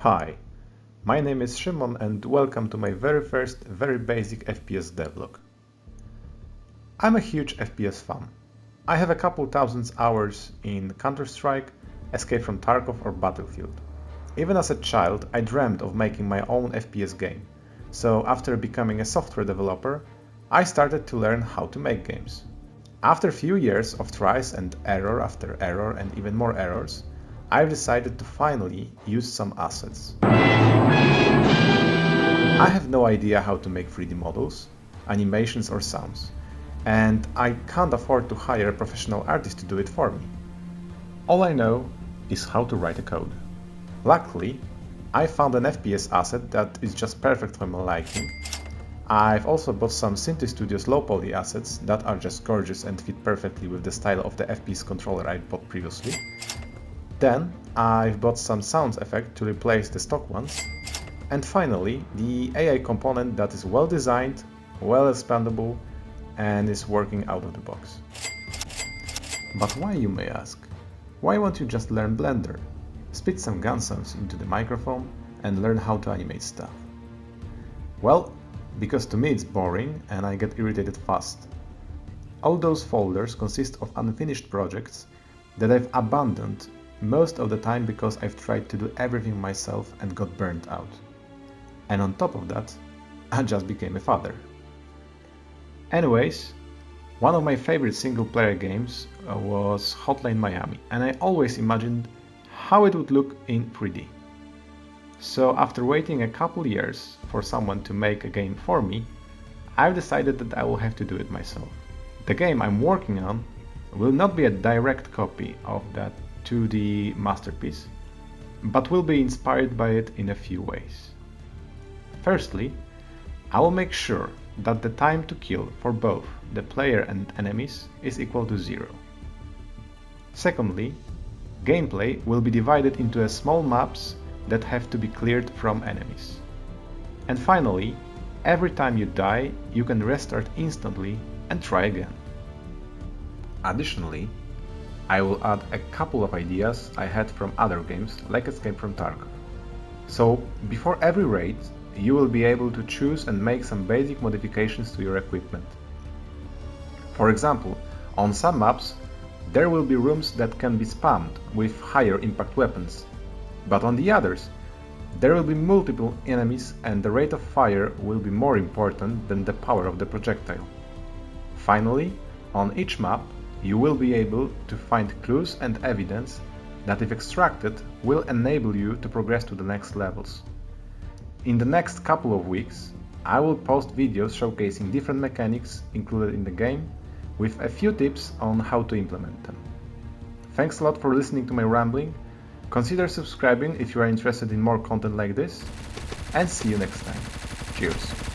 Hi, my name is Szymon and welcome to my very first, very basic FPS devlog. I'm a huge FPS fan. I have a couple thousand hours in Counter-Strike, Escape from Tarkov or Battlefield. Even as a child, I dreamt of making my own FPS game, so after becoming a software developer, I started to learn how to make games. After a few years of tries and error after error and even more errors, I've decided to finally use some assets. I have no idea how to make 3D models, animations or sounds, and I can't afford to hire a professional artist to do it for me. All I know is how to write a code. Luckily, I found an FPS asset that is just perfect for my liking. I've also bought some Synthi Studios low-poly assets that are just gorgeous and fit perfectly with the style of the FPS controller I bought previously. Then I've bought some sound effects to replace the stock ones. And finally, the AI component that is well designed, well expandable, and is working out of the box. But why, you may ask? Why won't you just learn Blender? Spit some gun sounds into the microphone and learn how to animate stuff. Well, because to me it's boring and I get irritated fast. All those folders consist of unfinished projects that I've abandoned most of the time because I've tried to do everything myself and got burnt out. And on top of that, I just became a father. Anyways, one of my favorite single-player games was Hotline Miami, and I always imagined how it would look in 3D. So after waiting a couple years for someone to make a game for me, I've decided that I will have to do it myself. The game I'm working on will not be a direct copy of that 2D masterpiece, but will be inspired by it in a few ways. Firstly, I will make sure that the time to kill for both the player and enemies is equal to 0. Secondly, gameplay will be divided into small maps that have to be cleared from enemies. And finally, every time you die, you can restart instantly and try again. Additionally, I will add a couple of ideas I had from other games like Escape from Tarkov. So, before every raid, you will be able to choose and make some basic modifications to your equipment. For example, on some maps, there will be rooms that can be spammed with higher impact weapons, but on the others, there will be multiple enemies and the rate of fire will be more important than the power of the projectile. Finally, on each map, you will be able to find clues and evidence that, if extracted, will enable you to progress to the next levels. In the next couple of weeks, I will post videos showcasing different mechanics included in the game, with a few tips on how to implement them. Thanks a lot for listening to my rambling. Consider subscribing if you are interested in more content like this, and see you next time. Cheers!